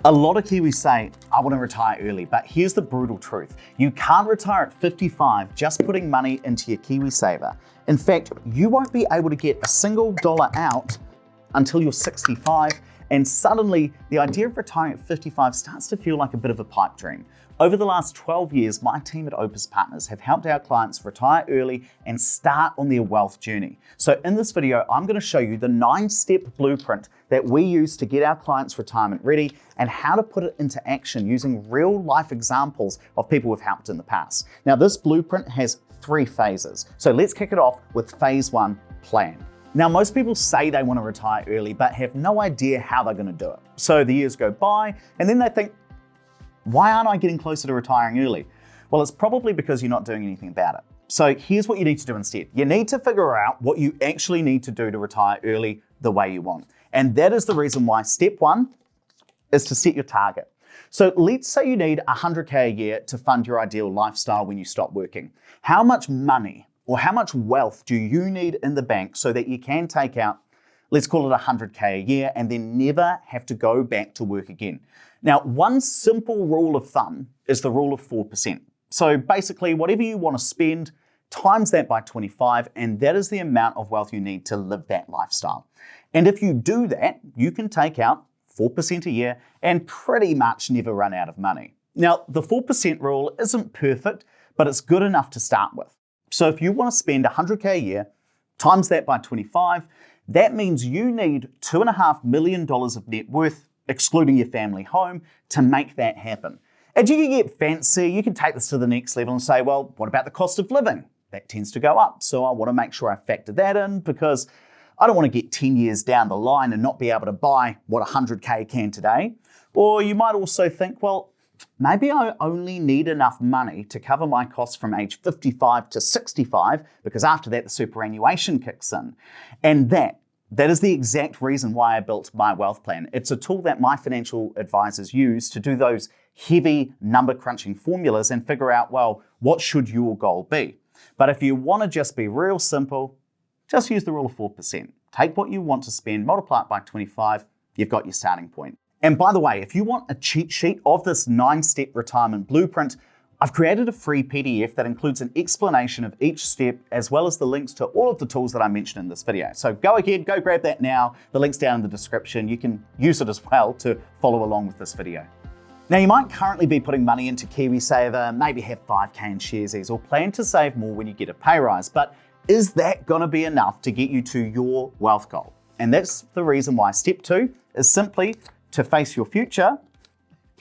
A lot of Kiwis say, I want to retire early, but here's the brutal truth. You can't retire at 55 just putting money into your KiwiSaver. In fact, you won't be able to get a single dollar out until you're 65, and suddenly the idea of retiring at 55 starts to feel like a bit of a pipe dream. Over the last 12 years, my team at Opes Partners have helped our clients retire early and start on their wealth journey. So in this video, I'm going to show you the 9-step blueprint that we use to get our clients retirement ready and how to put it into action using real life examples of people we've helped in the past. Now, this blueprint has 3 phases. So let's kick it off with phase 1, plan. Now, most people say they want to retire early, but have no idea how they're going to do it. So the years go by and then they think, why aren't I getting closer to retiring early? Well, it's probably because you're not doing anything about it. So here's what you need to do instead. You need to figure out what you actually need to do to retire early the way you want. And that is the reason why step 1 is to set your target. So let's say you need $100K a year to fund your ideal lifestyle when you stop working. How much money or how much wealth do you need in the bank so that you can take out, let's call it $100K a year, and then never have to go back to work again? Now, one simple rule of thumb is the rule of 4%. So basically, whatever you want to spend, times that by 25, and that is the amount of wealth you need to live that lifestyle. And if you do that, you can take out 4% a year and pretty much never run out of money. Now, the 4% rule isn't perfect, but it's good enough to start with. So if you want to spend $100K a year, times that by 25, that means you need $2.5 million of net worth, excluding your family home, to make that happen. And you can get fancy, you can take this to the next level and say, well, what about the cost of living? That tends to go up. So I want to make sure I factor that in because I don't want to get 10 years down the line and not be able to buy what 100K can today. Or you might also think, well, maybe I only need enough money to cover my costs from age 55 to 65, because after that, the superannuation kicks in. And that is the exact reason why I built my wealth plan. It's a tool that my financial advisors use to do those heavy number crunching formulas and figure out, well, what should your goal be? But if you want to just be real simple, just use the rule of 4%. Take what you want to spend, multiply it by 25, you've got your starting point. And by the way, if you want a cheat sheet of this 9-step retirement blueprint, I've created a free PDF that includes an explanation of each step, as well as the links to all of the tools that I mentioned in this video. So go ahead, go grab that now. The link's down in the description. You can use it as well to follow along with this video. Now, you might currently be putting money into KiwiSaver, maybe have 5K in Sharesies, or plan to save more when you get a pay rise. But is that gonna be enough to get you to your wealth goal? And that's the reason why step 2 is simply to face your future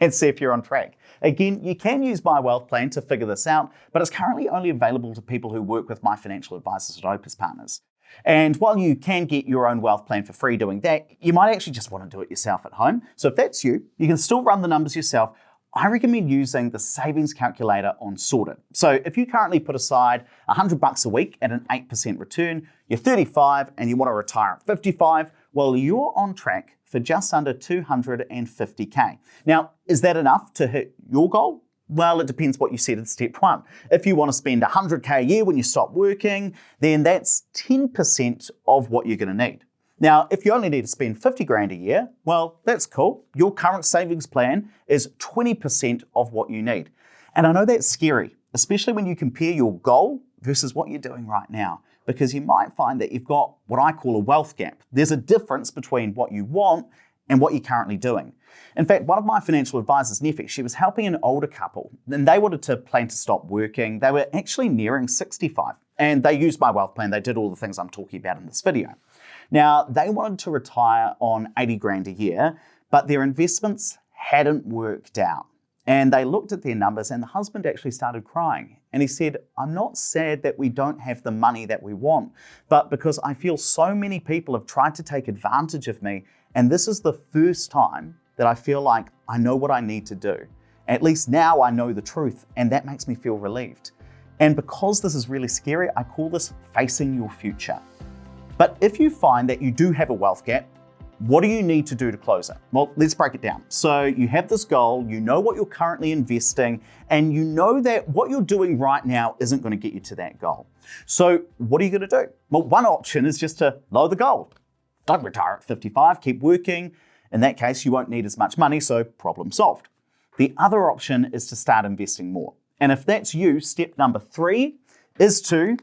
and see if you're on track. Again, you can use my wealth plan to figure this out, but it's currently only available to people who work with my financial advisors at Opes Partners. And while you can get your own wealth plan for free doing that, you might actually just want to do it yourself at home. So if that's you, you can still run the numbers yourself. I recommend using the savings calculator on Sorted. So if you currently put aside $100 a week at an 8% return, you're 35 and you want to retire at 55, well, you're on track for just under 250K. Now, is that enough to hit your goal? Well, it depends what you said in step 1. If you want to spend 100K a year when you stop working, then that's 10% of what you're going to need. Now, if you only need to spend 50 grand a year, well, that's cool. Your current savings plan is 20% of what you need. And I know that's scary, especially when you compare your goal versus what you're doing right now, because you might find that you've got what I call a wealth gap. There's a difference between what you want and what you're currently doing. In fact, one of my financial advisors, Neffy, she was helping an older couple, and they wanted to plan to stop working. They were actually nearing 65, and they used my wealth plan. They did all the things I'm talking about in this video. Now, they wanted to retire on 80 grand a year, but their investments hadn't worked out. And they looked at their numbers, and the husband actually started crying. And he said, I'm not sad that we don't have the money that we want, but because I feel so many people have tried to take advantage of me, and this is the first time that I feel like I know what I need to do. At least now I know the truth, and that makes me feel relieved. And because this is really scary, I call this facing your future. But if you find that you do have a wealth gap, what do you need to do to close it? Well, let's break it down. So you have this goal, you know what you're currently investing, and you know that what you're doing right now isn't going to get you to that goal. So what are you going to do? Well, one option is just to lower the goal. Don't retire at 55, keep working. In that case, you won't need as much money, so problem solved. The other option is to start investing more. And if that's you, step number 3 is to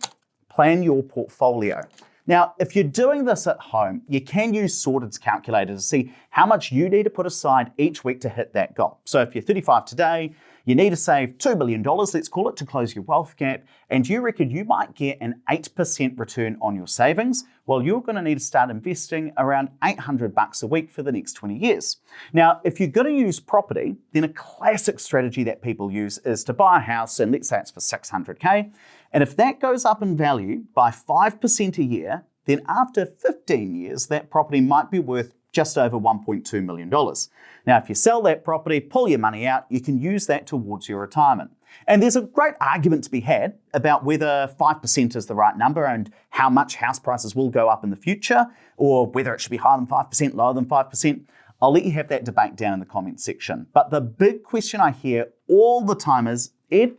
plan your portfolio. Now, if you're doing this at home, you can use Sorted's calculator to see how much you need to put aside each week to hit that goal. So if you're 35 today, you need to save $2 million, let's call it, to close your wealth gap, and you reckon you might get an 8% return on your savings. Well, you're going to need to start investing around $800 a week for the next 20 years. Now, if you're going to use property, then a classic strategy that people use is to buy a house, and let's say it's for $600K, and if that goes up in value by 5% a year, then after 15 years, that property might be worth just over $1.2 million. Now, if you sell that property, pull your money out, you can use that towards your retirement. And there's a great argument to be had about whether 5% is the right number and how much house prices will go up in the future, or whether it should be higher than 5%, lower than 5%. I'll let you have that debate down in the comments section. But the big question I hear all the time is, Ed,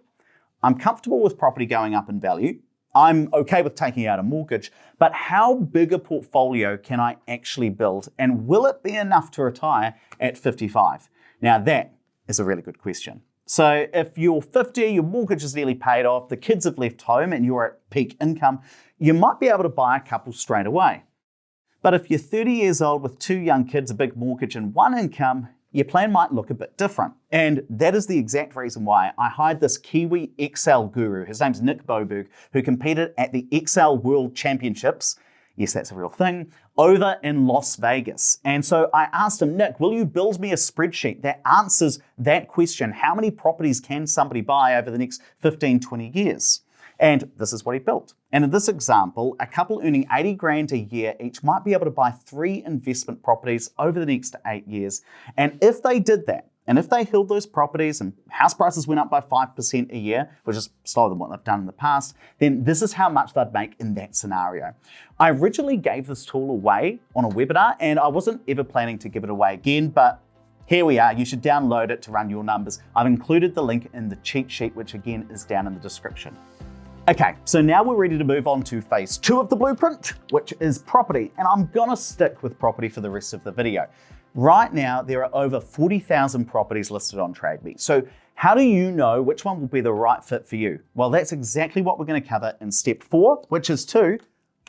I'm comfortable with property going up in value. I'm okay with taking out a mortgage, but how big a portfolio can I actually build? And will it be enough to retire at 55? Now that is a really good question. So if you're 50, your mortgage is nearly paid off, the kids have left home and you're at peak income, you might be able to buy a couple straight away. But if you're 30 years old with 2 young kids, a big mortgage and 1 income, your plan might look a bit different. And that is the exact reason why I hired this Kiwi Excel guru. His name's Nick Boberg, who competed at the Excel World Championships, yes, that's a real thing, over in Las Vegas. And so I asked him, Nick, will you build me a spreadsheet that answers that question? How many properties can somebody buy over the next 15, 20 years? And this is what he built. And in this example, a couple earning 80 grand a year each might be able to buy 3 investment properties over the next 8 years. And if they did that, and if they held those properties and house prices went up by 5% a year, which is slower than what they've done in the past, then this is how much they'd make in that scenario. I originally gave this tool away on a webinar, and I wasn't ever planning to give it away again, but here we are. You should download it to run your numbers. I've included the link in the cheat sheet, which again is down in the description. Okay, so now we're ready to move on to phase 2 of the blueprint, which is property. And I'm gonna stick with property for the rest of the video. Right now, there are over 40,000 properties listed on TradeMe. So how do you know which one will be the right fit for you? Well, that's exactly what we're gonna cover in step 4, which is to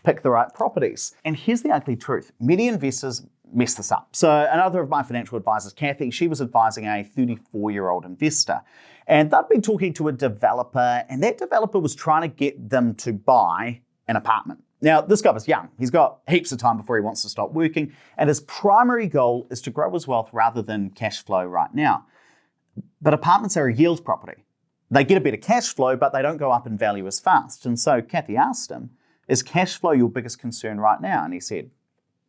pick the right properties. And here's the ugly truth. Many investors mess this up. So another of my financial advisors, Kathy, she was advising a 34-year-old investor. And they'd been talking to a developer, and that developer was trying to get them to buy an apartment. Now, this guy was young. He's got heaps of time before he wants to stop working, and his primary goal is to grow his wealth rather than cash flow right now. But apartments are a yield property. They get a bit of cash flow, but they don't go up in value as fast. And so Kathy asked him, is cash flow your biggest concern right now? And he said,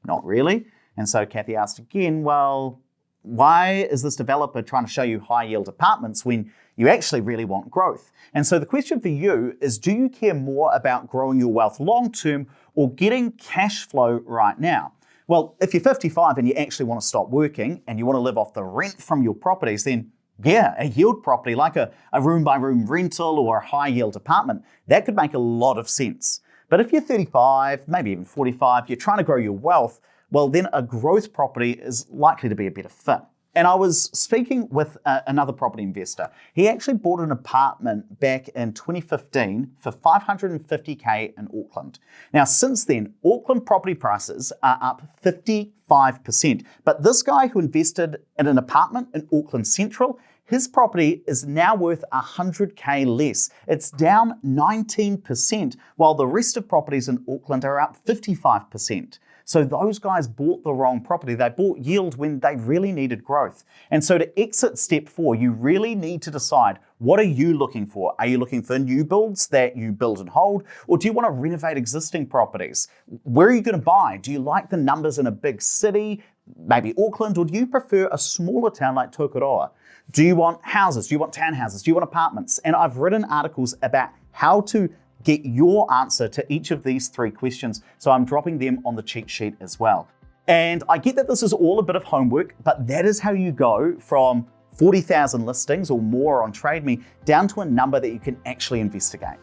not really. And so Kathy asked again, well, why is this developer trying to show you high yield apartments when you actually really want growth? And so the question for you is, do you care more about growing your wealth long term or getting cash flow right now? Well, if you're 55 and you actually want to stop working and you want to live off the rent from your properties, then yeah, a yield property like a room by room rental or a high yield apartment, that could make a lot of sense. But if you're 35, maybe even 45, you're trying to grow your wealth, well, then a growth property is likely to be a better fit. And I was speaking with another property investor. He actually bought an apartment back in 2015 for $550K in Auckland. Now, since then, Auckland property prices are up 55%. But this guy who invested in an apartment in Auckland Central, his property is now worth $100K less. It's down 19%, while the rest of properties in Auckland are up 55%. So those guys bought the wrong property. They bought yield when they really needed growth. And so to exit step 4, you really need to decide, what are you looking for? Are you looking for new builds that you build and hold? Or do you want to renovate existing properties? Where are you going to buy? Do you like the numbers in a big city, maybe Auckland, or do you prefer a smaller town like Tokoroa? Do you want houses? Do you want townhouses? Do you want apartments? And I've written articles about how to get your answer to each of these 3 questions. So I'm dropping them on the cheat sheet as well. And I get that this is all a bit of homework, but that is how you go from 40,000 listings or more on TradeMe down to a number that you can actually investigate.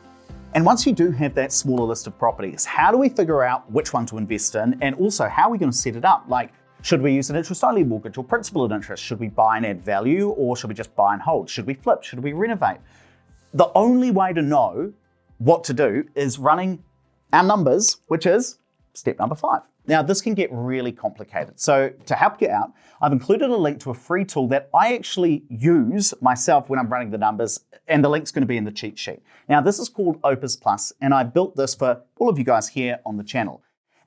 And once you do have that smaller list of properties, how do we figure out which one to invest in? And also, how are we going to set it up? Like, Should we use an interest-only mortgage or principal and interest? Should we buy and add value, or should we just buy and hold? Should we flip? Should we renovate? The only way to know what to do is running our numbers, which is step number 5. Now, this can get really complicated. So to help you out, I've included a link to a free tool that I actually use myself when I'm running the numbers, and the link's going to be in the cheat sheet. Now, this is called Opes Plus, and I built this for all of you guys here on the channel.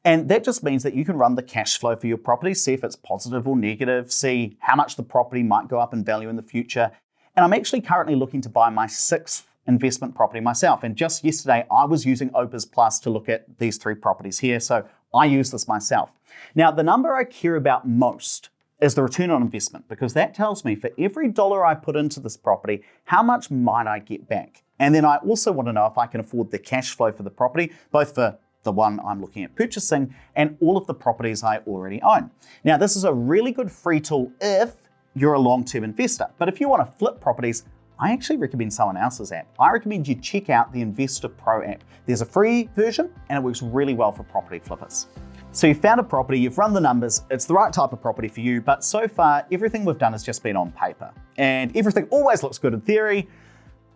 And that just means that you can run the cash flow for your property, see if it's positive or negative, see how much the property might go up in value in the future. And I'm actually currently looking to buy my 6th investment property myself. And just yesterday, I was using Opes Plus to look at these 3 properties here. So I use this myself. Now, the number I care about most is the return on investment, because that tells me for every dollar I put into this property, how much might I get back? And then I also want to know if I can afford the cash flow for the property, both for the one I'm looking at purchasing and all of the properties I already own. Now, this is a really good free tool if you're a long-term investor. But if you want to flip properties, I actually recommend someone else's app. I recommend you check out the Investor Pro app. There's a free version and it works really well for property flippers. So you found a property, you've run the numbers, it's the right type of property for you, but so far everything we've done has just been on paper. And everything always looks good in theory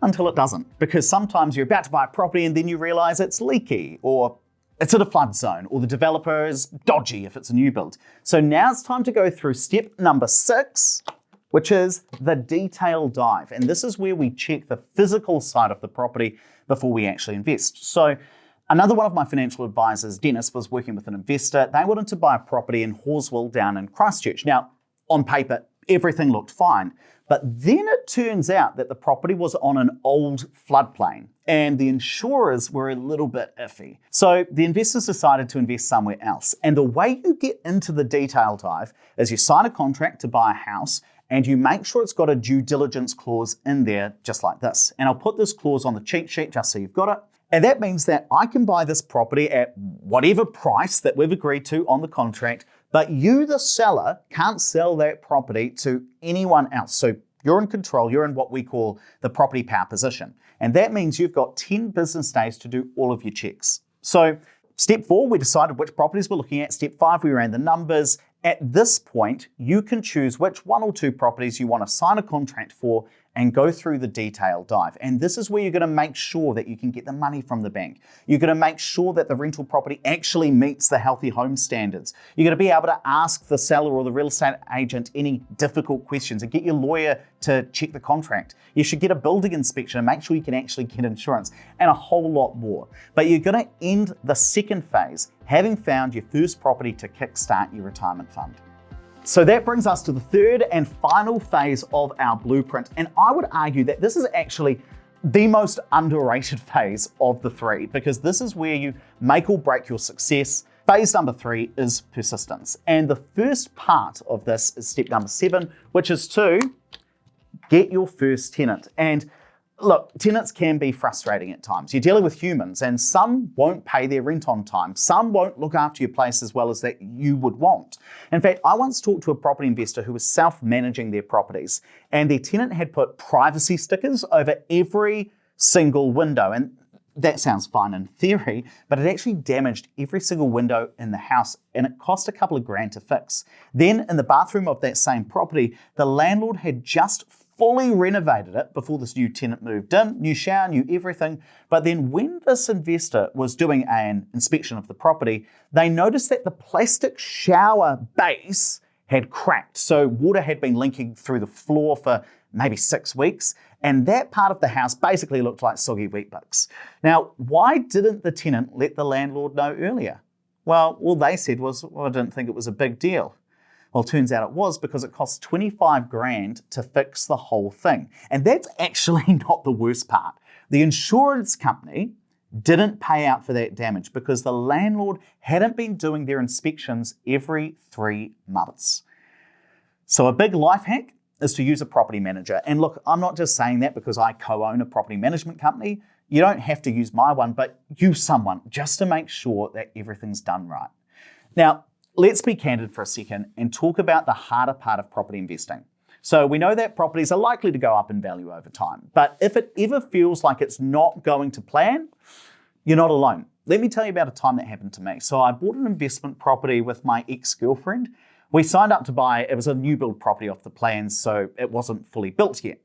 until it doesn't, because sometimes you're about to buy a property and then you realize it's leaky, or it's in a flood zone, or the developer is dodgy if it's a new build. So now it's time to go through step number 6, which is the detail dive. And this is where we check the physical side of the property before we actually invest. So another one of my financial advisors, Dennis, was working with an investor. They wanted to buy a property in Horswell down in Christchurch. Now, on paper, everything looked fine. But then it turns out that the property was on an old floodplain and the insurers were a little bit iffy. So the investors decided to invest somewhere else. And the way you get into the detail dive is you sign a contract to buy a house and you make sure it's got a due diligence clause in there, just like this. And I'll put this clause on the cheat sheet just so you've got it. And that means that I can buy this property at whatever price that we've agreed to on the contract, but you, the seller, can't sell that property to anyone else. So you're in control, you're in what we call the property power position. And that means you've got 10 business days to do all of your checks. So step 4, we decided which properties we're looking at. Step 5, we ran the numbers. At this point, you can choose which 1 or 2 properties you want to sign a contract for and go through the detail dive. And this is where you're going to make sure that you can get the money from the bank. You're going to make sure that the rental property actually meets the healthy home standards. You're going to be able to ask the seller or the real estate agent any difficult questions and get your lawyer to check the contract. You should get a building inspection and make sure you can actually get insurance and a whole lot more. But you're going to end the second phase having found your first property to kickstart your retirement fund. So that brings us to the third and final phase of our blueprint. And I would argue that this is actually the most underrated phase of the 3, because this is where you make or break your success. Phase number 3 is persistence. And the first part of this is step number 7, which is to get your first tenant. And look, tenants can be frustrating at times. You're dealing with humans and some won't pay their rent on time. Some won't look after your place as well as that you would want. In fact, I once talked to a property investor who was self-managing their properties and their tenant had put privacy stickers over every single window. And that sounds fine in theory, but it actually damaged every single window in the house and it cost a couple of grand to fix. Then in the bathroom of that same property, the landlord had just fully renovated it before this new tenant moved in, new shower, new everything. But then when this investor was doing an inspection of the property, they noticed that the plastic shower base had cracked. So water had been leaking through the floor for maybe 6 weeks. And that part of the house basically looked like soggy wheat bix. Now, why didn't the tenant let the landlord know earlier? Well, all they said was, well, I didn't think it was a big deal. Well, it turns out it was, because it cost 25 grand to fix the whole thing. And that's actually not the worst part. The insurance company didn't pay out for that damage because the landlord hadn't been doing their inspections every 3 months. So a big life hack is to use a property manager. And look, I'm not just saying that because I co-own a property management company. You don't have to use my one, but use someone just to make sure that everything's done right. Now, let's be candid for a second and talk about the harder part of property investing. So we know that properties are likely to go up in value over time, but if it ever feels like it's not going to plan, you're not alone. Let me tell you about a time that happened to me. So I bought an investment property with my ex-girlfriend. We signed up to buy, it was a new build property off the plans, so it wasn't fully built yet.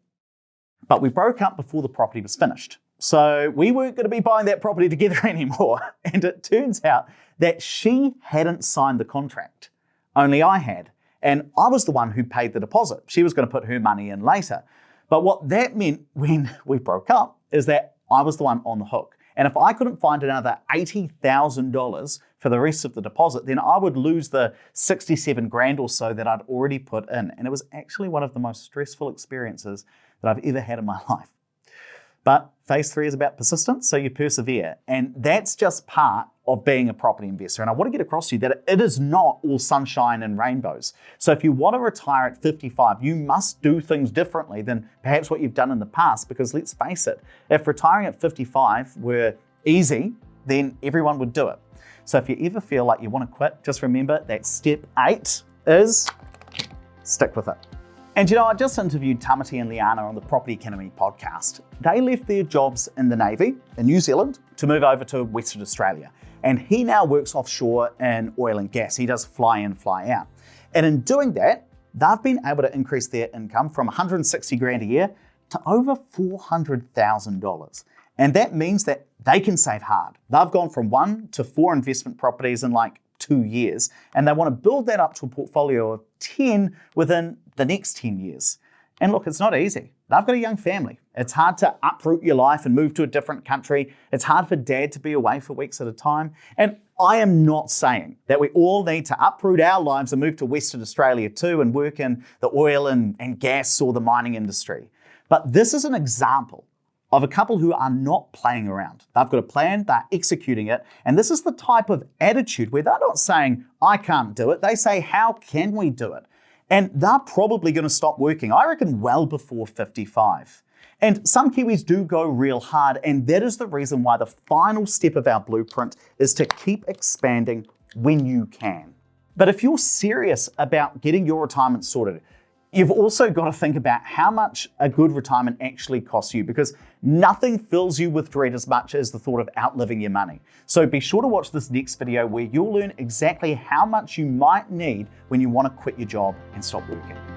But we broke up before the property was finished. So we weren't going to be buying that property together anymore. And it turns out that she hadn't signed the contract. Only I had. And I was the one who paid the deposit. She was going to put her money in later. But what that meant when we broke up is that I was the one on the hook. And if I couldn't find another $80,000 for the rest of the deposit, then I would lose the 67 grand or so that I'd already put in. And it was actually one of the most stressful experiences that I've ever had in my life. But phase 3 is about persistence, so you persevere. And that's just part of being a property investor. And I want to get across to you that it is not all sunshine and rainbows. So if you want to retire at 55, you must do things differently than perhaps what you've done in the past, because let's face it, if retiring at 55 were easy, then everyone would do it. So if you ever feel like you want to quit, just remember that step 8 is stick with it. And you know, I just interviewed Tamati and Liana on the Property Academy podcast. They left their jobs in the Navy in New Zealand to move over to Western Australia. And he now works offshore in oil and gas. He does fly in, fly out. And in doing that, they've been able to increase their income from 160 grand a year to over $400,000. And that means that they can save hard. They've gone from 1 to 4 investment properties in like 2 years, and they want to build that up to a portfolio of 10 within the next 10 years. And look, it's not easy. They've got a young family. It's hard to uproot your life and move to a different country. It's hard for dad to be away for weeks at a time. And I am not saying that we all need to uproot our lives and move to Western Australia too and work in the oil and gas or the mining industry. But this is an example of a couple who are not playing around. They've got a plan, they're executing it, and this is the type of attitude where they're not saying, I can't do it. They say, how can we do it? And they're probably going to stop working, I reckon, well before 55. And some Kiwis do go real hard, and that is the reason why the final step of our blueprint is to keep expanding when you can. But if you're serious about getting your retirement sorted, you've also got to think about how much a good retirement actually costs you, because nothing fills you with dread as much as the thought of outliving your money. So be sure to watch this next video where you'll learn exactly how much you might need when you want to quit your job and stop working.